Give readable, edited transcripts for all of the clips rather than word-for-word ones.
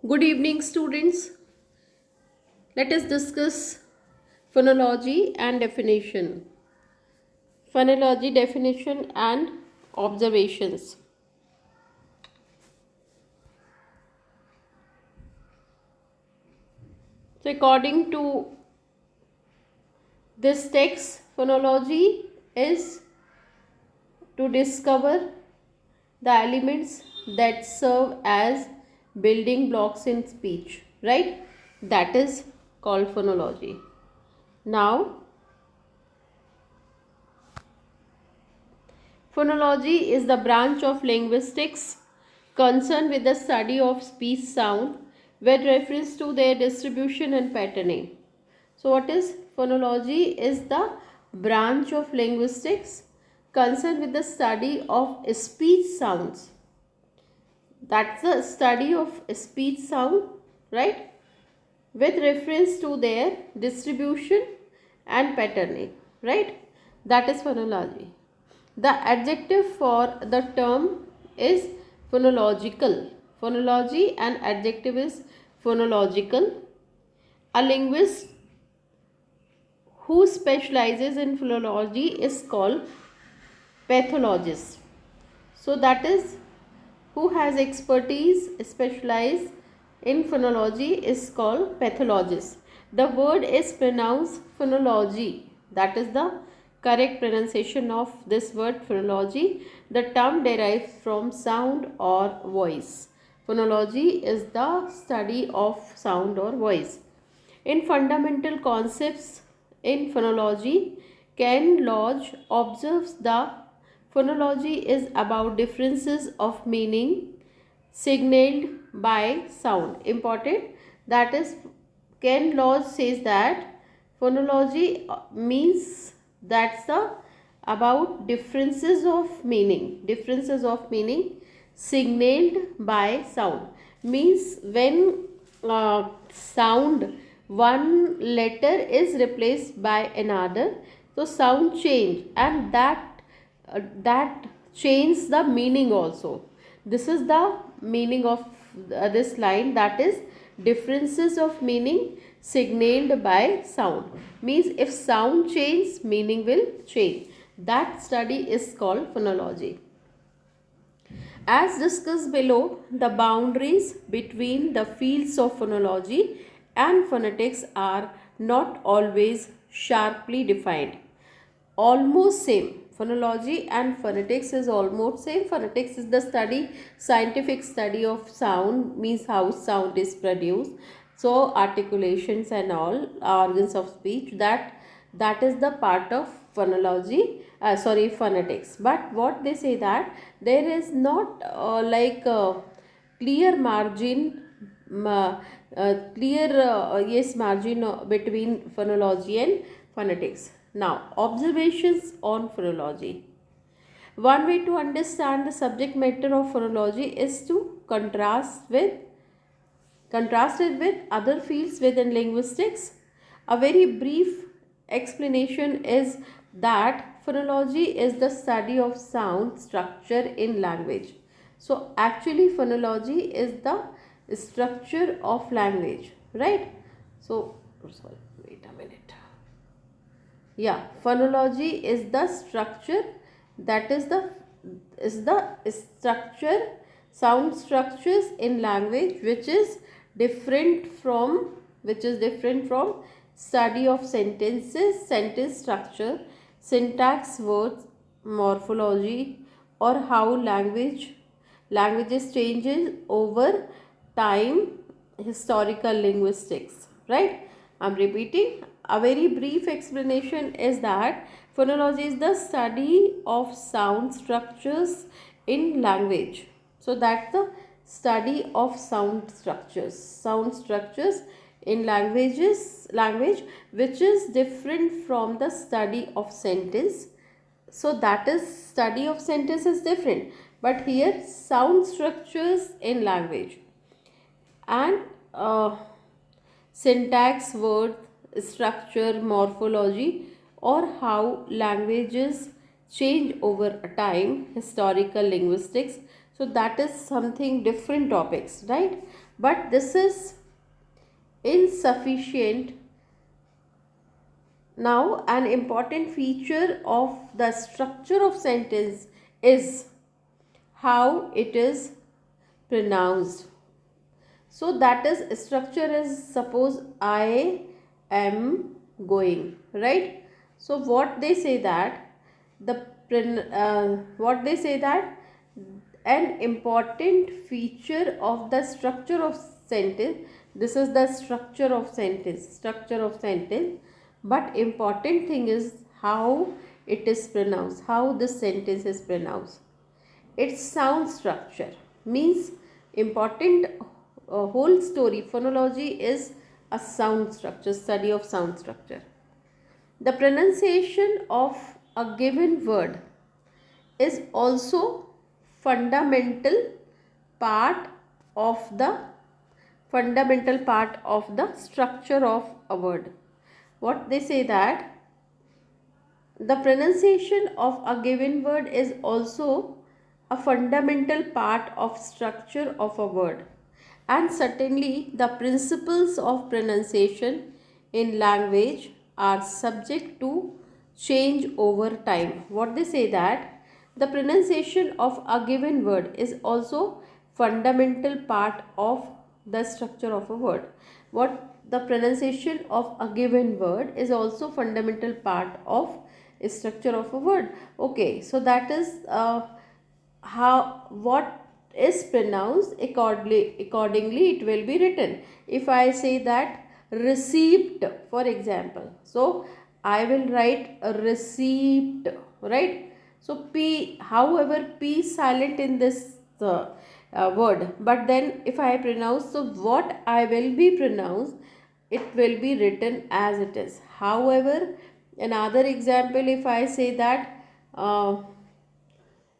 Good evening, students. Let us discuss phonology and definition. Phonology definition and observations. So, according to this text, phonology is to discover the elements that serve as building blocks in speech, right? That is called phonology. Now, phonology is the branch of linguistics concerned with the study of speech sound with reference to their distribution and patterning. So what is phonology? Is the branch of linguistics concerned with the study of speech sounds. That's the study of speech sound, right? With reference to their distribution and patterning, right? That is phonology. The adjective for the term is phonological. Phonology and adjective is phonological. A linguist who specializes in phonology is called pathologist. So that is who has expertise specialized in phonology is called pathologist. The word is pronounced phonology. That is the correct pronunciation of this word phonology. The term derives from sound or voice. Phonology is the study of sound or voice. In fundamental concepts in phonology, Ken Lodge observes the phonology is about differences of meaning signaled by sound. Important. That is, Ken Lodge says that phonology means that's the about differences of meaning signaled by sound. Means when sound one letter is replaced by another, so sound change, and that changes the meaning also. This is the meaning of this line, that is differences of meaning signaled by sound. Means if sound changes, meaning will change. That study is called phonology. As discussed below, the boundaries between the fields of phonology and phonetics are not always sharply defined. Almost same. Phonology and phonetics is almost same. Phonetics is the scientific study of sound, means how sound is produced. So articulations and all organs of speech, that is the part of phonology, phonetics. But what they say that there is not clear margin, margin between phonology and phonetics. Now, observations on phonology. One way to understand the subject matter of phonology is to contrast it with other fields within linguistics. A very brief explanation is that phonology is the study of sound structure in language. So actually phonology is the structure of language, right? So sorry, wait a minute. Yeah, phonology is the structure, that is the structure, sound structures in language which is different from study of sentences, sentence structure, syntax, words, morphology, or how languages changes over time, historical linguistics, right? I'm repeating. A very brief explanation is that phonology is the study of sound structures in language. So that's the study of sound structures in language which is different from the study of sentence. So that is study of sentence is different, but here sound structures in language and syntax, word structure, morphology, or how languages change over time, historical linguistics. So that is something different topics, right? But this is insufficient. Now, an important feature of the structure of sentence is how it is pronounced. So that is structure is, suppose I am going, right? So what they say that what they say that an important feature of the structure of sentence, this is the structure of sentence, but important thing is how it is pronounced, how this sentence is pronounced. Its sound structure means important whole story. Phonology is a sound structure, study of sound structure. The pronunciation of a given word is also fundamental part of the structure of a word. What they say that the pronunciation of a given word is also a fundamental part of structure of a word, and certainly the principles of pronunciation in language are subject to change over time. What they say that the pronunciation of a given word is also fundamental part of the structure of a word. What the pronunciation of a given word is also fundamental part of structure of a word. Okay, so that is how what is pronounced accordingly it will be written. If I say that received, for example, so I will write a received, right? So p, however p silent in this word, but then if I pronounce, so what I will be pronounced, it will be written as it is. However, another example, if I say that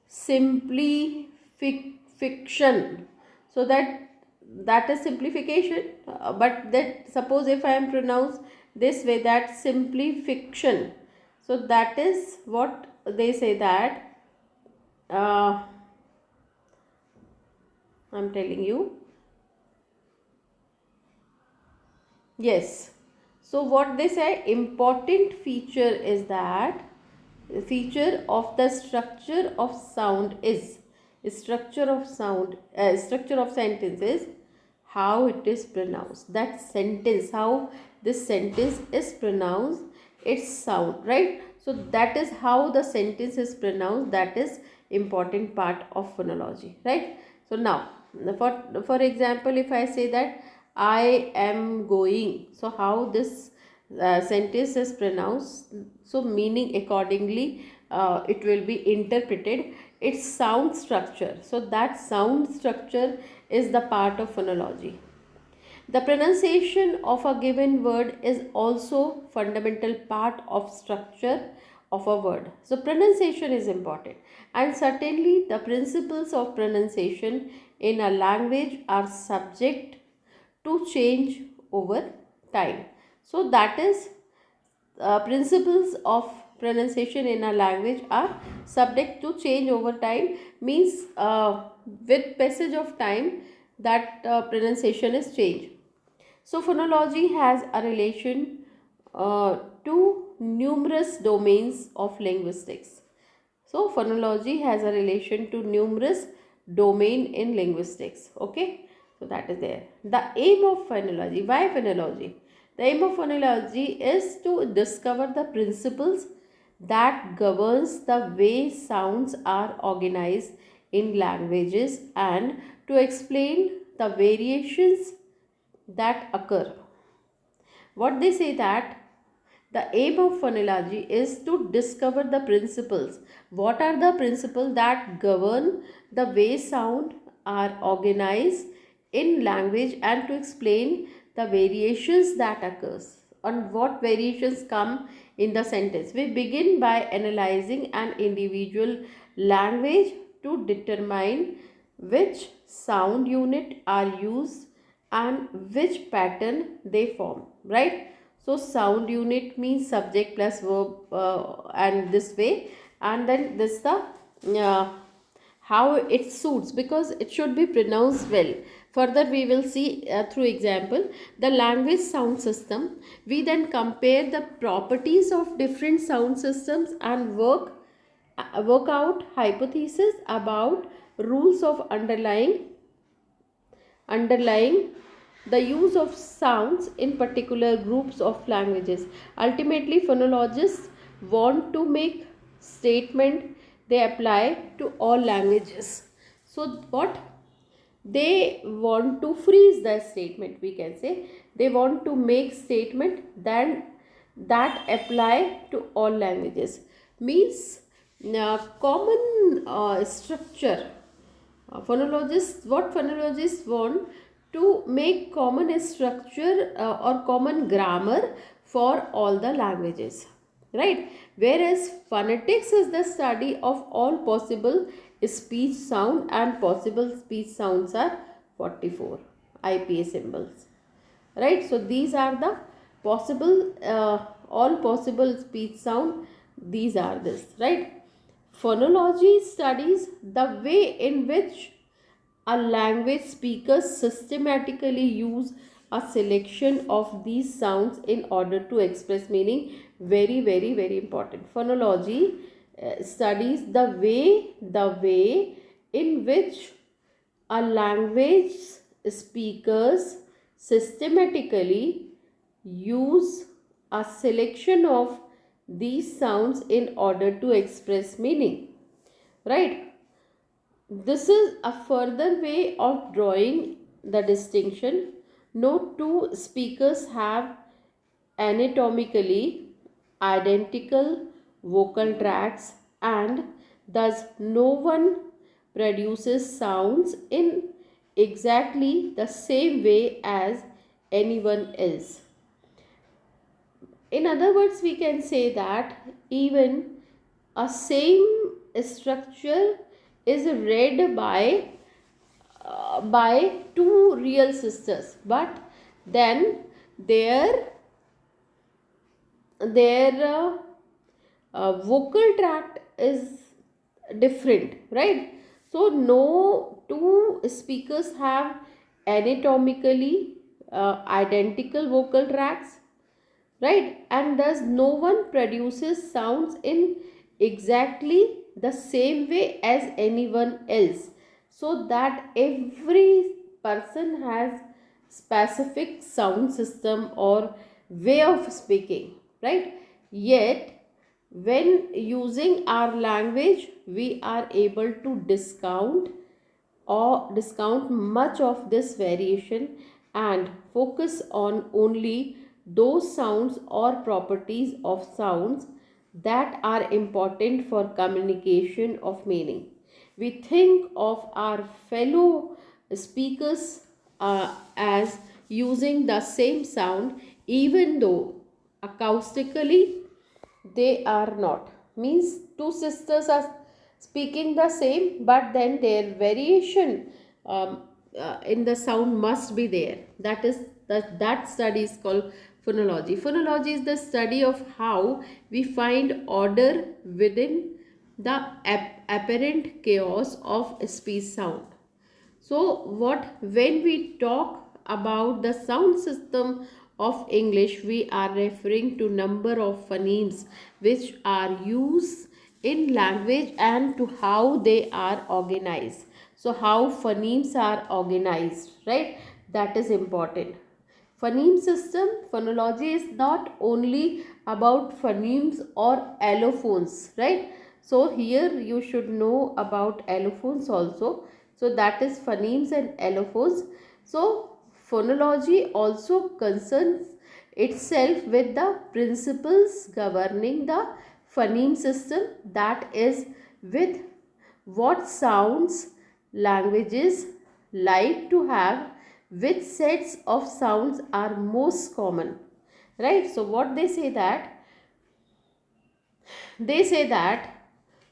simplification, so that is simplification, but that suppose if I am pronounced this way, that simplification, so that is what they say that I'm telling you. Yes. So what they say, important feature is that the feature of the structure of sound is structure of sentences, how it is pronounced. That sentence, how this sentence is pronounced, its sound, right? So that is how the sentence is pronounced. That is important part of phonology, right? So now, for example, if I say that I am going, so how this sentence is pronounced, so meaning accordingly it will be interpreted. Its sound structure, so that sound structure is the part of phonology. The pronunciation of a given word is also fundamental part of structure of a word. So pronunciation is important, and certainly the principles of pronunciation in a language are subject to change over time. So that is principles of pronunciation in a language are subject to change over time, means with passage of time that pronunciation is changed. So phonology has a relation to numerous domains of linguistics. So phonology has a relation to numerous domain in linguistics. Okay, so that is there. The aim of phonology. Why phonology? The aim of phonology is to discover the principles that governs the way sounds are organized in languages, and to explain the variations that occur. What they say that the aim of phonology is to discover the principles. What are the principles that govern the way sound are organized in language, and to explain the variations that occurs, and what variations come in the sentence. We begin by analyzing an individual language to determine which sound unit are used and which pattern they form, right? So sound unit means subject plus verb, and this way, and then this the how it suits, because it should be pronounced well. Further we will see through example the language sound system. We then compare the properties of different sound systems and work out hypothesis about rules of underlying the use of sounds in particular groups of languages. Ultimately, phonologists want to make statement they apply to all languages. So what they want to freeze the statement, we can say they want to make statement that apply to all languages, means common structure. What phonologists want to make common structure or common grammar for all the languages, right? Whereas phonetics is the study of all possible speech sound, and possible speech sounds are 44 IPA symbols, right? So these are the possible all possible speech sound, these are this, right? Phonology studies the way in which a language speakers systematically use a selection of these sounds in order to express meaning. Very, very, very important. Phonology studies the way in which a language speakers systematically use a selection of these sounds in order to express meaning, right? This is a further way of drawing the distinction. No two speakers have anatomically identical vocal tracts, and thus no one produces sounds in exactly the same way as anyone else. In other words, we can say that even a same structure is read by two real sisters, but then their vocal tract is different, right? So no two speakers have anatomically identical vocal tracts, right? And thus no one produces sounds in exactly the same way as anyone else, so that every person has specific sound system or way of speaking, right? Yet when using our language we are able to discount much of this variation and focus on only those sounds or properties of sounds that are important for communication of meaning. We think of our fellow speakers as using the same sound, even though acoustically they are not. Means two sisters are speaking the same, but then their variation in the sound must be there. That study is called phonology. Phonology is the study of how we find order within the apparent chaos of speech sound. So when we talk about the sound system of English, we are referring to number of phonemes which are used in language and to how they are organized. So how phonemes are organized, right? That is important. Phoneme system, phonology is not only about phonemes or allophones, right? So here you should know about allophones also. So that is phonemes and allophones. So phonology also concerns itself with the principles governing the phoneme system, that is with what sounds languages like to have, which sets of sounds are most common, right? So what they say that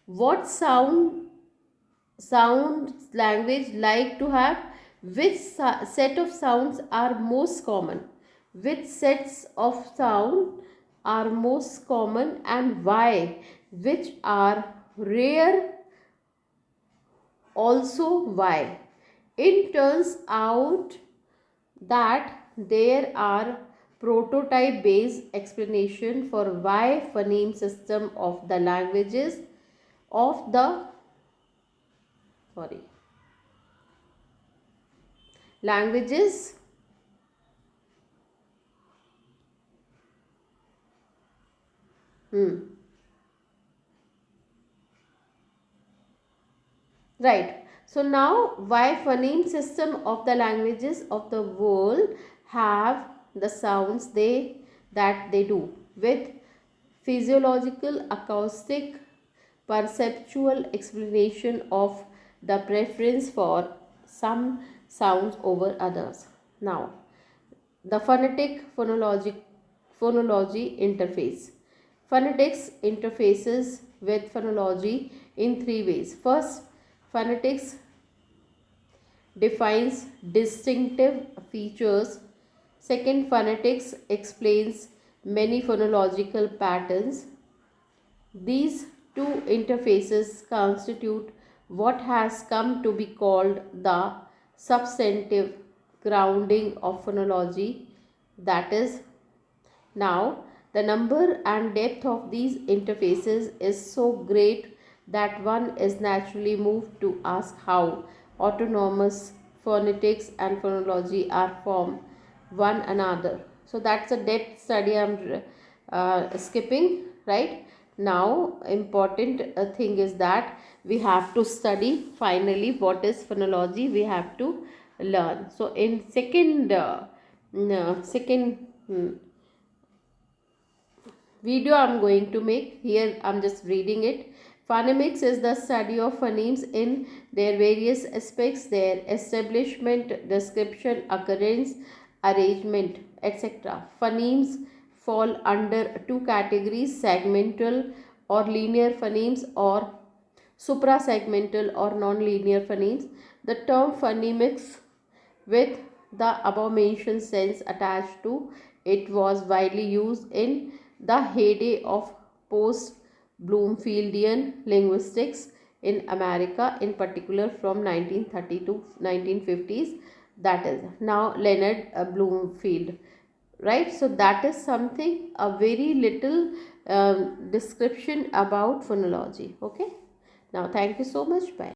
what sounds language like to have, which set of sounds are most common, which sets of sound are most common, and why, which are rare Also, why? It turns out that there are prototype based explanation for why phoneme system of the languages of the sorry languages hmm, right. So now why phoneme system of the languages of the world have the sounds they do with physiological, acoustic, perceptual explanation of the preference for some sounds over others. Now, the phonology interface. Phonetics interfaces with phonology in three ways. First, phonetics defines distinctive features. Second, phonetics explains many phonological patterns. These two interfaces constitute what has come to be called the substantive grounding of phonology, that is, now, the number and depth of these interfaces is so great that one is naturally moved to ask how autonomous phonetics and phonology are from one another. So that's a depth study I'm skipping, right? Now, important thing is that we have to study finally what is phonology. We have to learn. So in second video I'm going to make here, I'm just reading it. Phonemics is the study of phonemes in their various aspects, their establishment, description, occurrence, arrangement, etc. Phonemes fall under two categories: segmental or linear phonemes, or suprasegmental or non-linear phonemes. The term phonemics, with the above mentioned sense attached to it, was widely used in the heyday of post Bloomfieldian linguistics in America, in particular from 1930 to 1950s. That is now Leonard Bloomfield, right? So that is something, a very little description about phonology. Okay, now thank you so much. Bye.